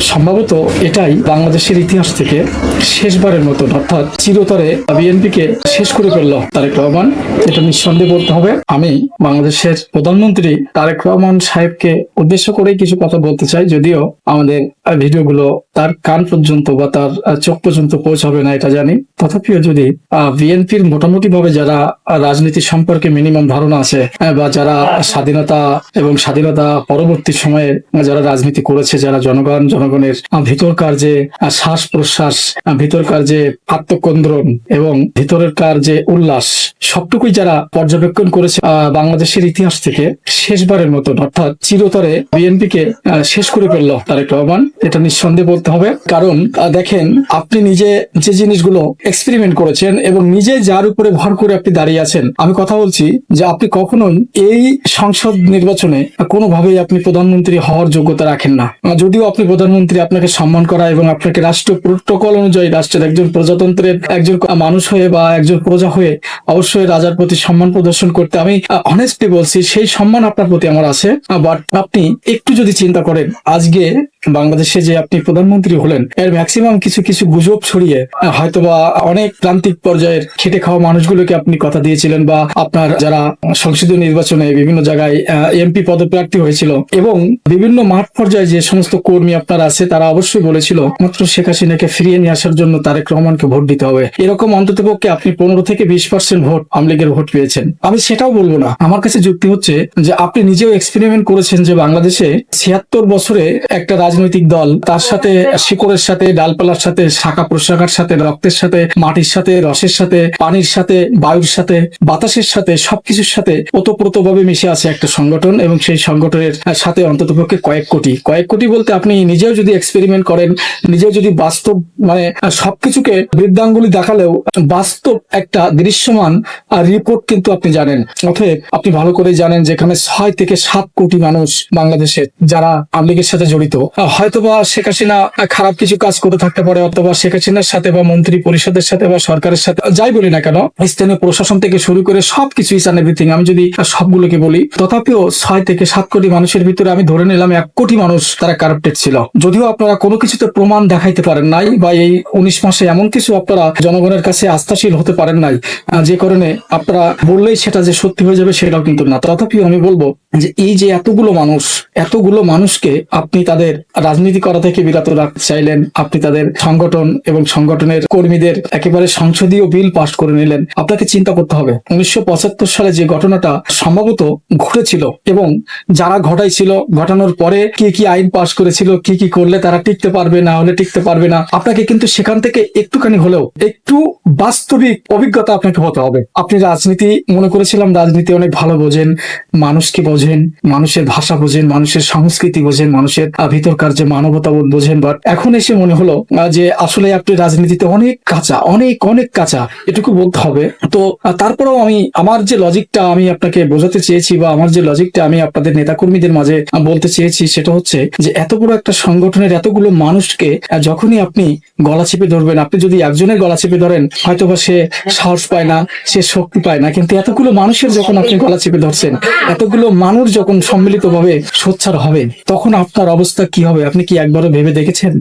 সম্ভবত এটাই বাংলাদেশের ইতিহাস থেকে শেষবারের মতো, অর্থাৎ চিরতরে বিএনপিকে শেষ করে ফেলল তারেক রহমান। এটা নিঃসন্দেহে বলতে হবে। আমি বাংলাদেশের প্রধানমন্ত্রী তারেক রহমান সাহেবকে উদ্দেশ্য করেই কিছু কথা বলতে চাই, যদিও আমাদের ভিডিওগুলো তার কান পর্যন্ত বা তার চোখ পর্যন্ত পৌঁছাবে না এটা জানি। তথাপিও যদি বিএনপির মোটামুটি ভাবে যারা রাজনীতি সম্পর্কে মিনিমাম ধারণা আছে বা যারা স্বাধীনতা এবং স্বাধীনতা পরবর্তী সময়ে যারা রাজনীতি করেছে, যারা জনগণের ভিতরকার যে শ্বাস প্রশ্বাস, ভিতরকার যে আত্মকন্দ্রণ এবং ভিতরকার যে উল্লাস, সবটুকুই যারা পর্যবেক্ষণ করেছে বাংলাদেশের ইতিহাস থেকে শেষবারের মতন, অর্থাৎ চিরতরে বিএনপিকে শেষ করে ফেলল তারেক রহমান। এটা নিঃসন্দেহে বলতে হবে। কারণ দেখেন, আপনি নিজে যে জিনিসগুলো এক্সপেরিমেন্ট করেছেন এবং নিজে যার উপরে ভর করে আপনি দাঁড়িয়ে আছেন, আমি কথা বলছি যে আপনি কখনোই এই সংসদ নির্বাচনে কোনোভাবেই আপনি প্রধানমন্ত্রী হওয়ার যোগ্যতা রাখেন না। যদিও আপনি প্রধানমন্ত্রী, আপনাকে সম্মান করা এবং আপনাকে রাষ্ট্র প্রোটোকল অনুযায়ী রাষ্ট্রের একজন প্রজাতন্ত্রের একজন মানুষ হয়ে বা একজন প্রজা হয়ে অবশ্যই রাজার প্রতি সম্মান প্রদর্শন করতে, আমি অনেস্টলি বলছি, সেই সম্মান আপনার প্রতি আমার আছে। বাট আপনি একটু যদি চিন্তা করেন, আজকে বাংলাদেশে যে আপনি প্রধানমন্ত্রী হলেন, এর ম্যাক্সিমাম কিছু গুজব ছড়িয়ে হয়তোবা অনেক প্রান্তিক পর্যায়ের খেটে খাওয়া মানুষগুলোকে আপনি কথা দিয়েছিলেন, বা আপনার যারা সংসদীয় নির্বাচনে বিভিন্ন জায়গায় এমপি পদপ্রার্থী হয়েছিল এবং বিভিন্ন মাঠ পর্যায়ে যে সমস্ত কর্মী আপনার আছে, তারা অবশ্যই বলেছিল মাত্র শেখ হাসিনাকে ফিরিয়ে নিয়ে আসার জন্য তারেক রহমানকে ভোট দিতে হবে। এরকম অন্ততপক্ষে আপনি 15 থেকে 20% ভোট আওয়ামী লীগের ভোট পেয়েছেন। আমি সেটাও বলবো না। আমার কাছে যুক্তি হচ্ছে যে আপনি নিজেও এক্সপেরিমেন্ট করেছেন যে বাংলাদেশে 76 বছরে একটা রাজনৈতিক দল তার সাথে শিকড়ের সাথে, ডালপালার সাথে, শাখা প্রশাখার সাথে, রক্তের সাথে, মাটির সাথে, রসের সাথে, পানির সাথে, বায়ুর সাথে, বাতাসের সাথে, সবকিছুর সাথে ওতপ্রোতভাবে মিশে আছে একটা সংগঠন, এবং সেই সংগঠনের সাথে অন্ততপক্ষে কয়েক কোটি বলতে আপনি নিজেও যদি এক্সপেরিমেন্ট করেন, নিজেও যদি বাস্তব সবকিছুকে বৃদ্ধাঙ্গুলি দেখালেও বাস্তব একটা দৃশ্যমান রিপোর্ট কিন্তু আপনি জানেন। অতএব আপনি ভালো করে জানেন যেখানে 6 থেকে 7 কোটি মানুষ বাংলাদেশের যারা আওয়ামী লীগের সাথে জড়িত, হয়তোবা শেখ হাসিনা খারাপ কিছু কাজ করে থাকতে পারে, অথবা শেখ হাসিনার সাথে বা মন্ত্রী পরিষদের সাথে বা সরকারের সাথে, যাই বলি না কেন, স্থানীয় প্রশাসন থেকে শুরু করে সবকিছু ইস অ্যান্ড এভরিথিং, আমি যদি সবগুলোকে বলি, তথাপিও 6 থেকে 7 কোটি মানুষের ভিতরে আমি ধরে নিলাম 1 কোটি মানুষ তারা কারাপ্টেড ছিল। যদিও আপনারা কোনো কিছুতে প্রমাণ দেখাইতে পারেন নাই, বা এই 19 মাসে এমন কিছু আপনারা জনগণের কাছে আস্থাশীল হতে পারেন নাই যে কারণে আপনারা বললেই সেটা যে সত্যি হয়ে যাবে সেটাও কিন্তু না। তথাপিও আমি বলবো যে এই যে এতগুলো মানুষকে আপনি তাদের রাজনীতি করা থেকে বিরত রাখতে চাইলেন, আপনি তাদের সংগঠন এবং সংগঠনের কর্মীদের একেবারে সংসদীয় বিল পাস করে নিলেন। আপনাকে চিন্তা করতে হবে 1975 সালে যে ঘটনাটা সম্ভবত ঘটেছিল এবং যারা ঘটাইছিল, ঘটানোর পরে কি আইন পাস করেছিল, কি করলে তারা টিকতে পারবে, না হলে টিকতে পারবে না, আপনাকে কিন্তু সেখান থেকে একটুখানি হলেও একটু বাস্তবিক অভিজ্ঞতা আপনাকে হতে হবে। আপনি রাজনীতি মনে করেছিলাম রাজনীতি অনেক ভালো বোঝেন, মানুষকে বোঝেন, মানুষের ভাষা বোঝেন, মানুষের সংস্কৃতি বোঝেন, মানুষের ভিতরকার যে মানবতাবোধ বোঝেন। বাট এখন এসে মনে হলো যে আসলে আপনি রাজনীতিতে অনেক কাঁচা, অনেক কাঁচা, এটুকু বলতে হবে। তো তারপরেও আমি আমার যে লজিকটা আমি আপনাকে বোঝাতে চেয়েছি, বা আমার যে লজিকটা আমি আপনাদের নেতাকর্মীদের মাঝে বলতে চেয়েছি, সেটা হচ্ছে যে এত বড় একটা সংগঠনের এতগুলো মানুষকে যখনই আপনি গলা চেপে ধরবেন, আপনি যদি একজনের গলা চেপে ধরেন হয়তোবা সে সাহস পায় না, সে শক্তি পায় না, কিন্তু এতগুলো মানুষের যখন আপনি গলা চেপে ধরছেন, এতগুলো মানুষ যখন সম্মিলিতভাবে সোচ্চার হবে, তখন আপনার অবস্থা কি হবে আপনি কি একবারও ভেবে দেখেছেন?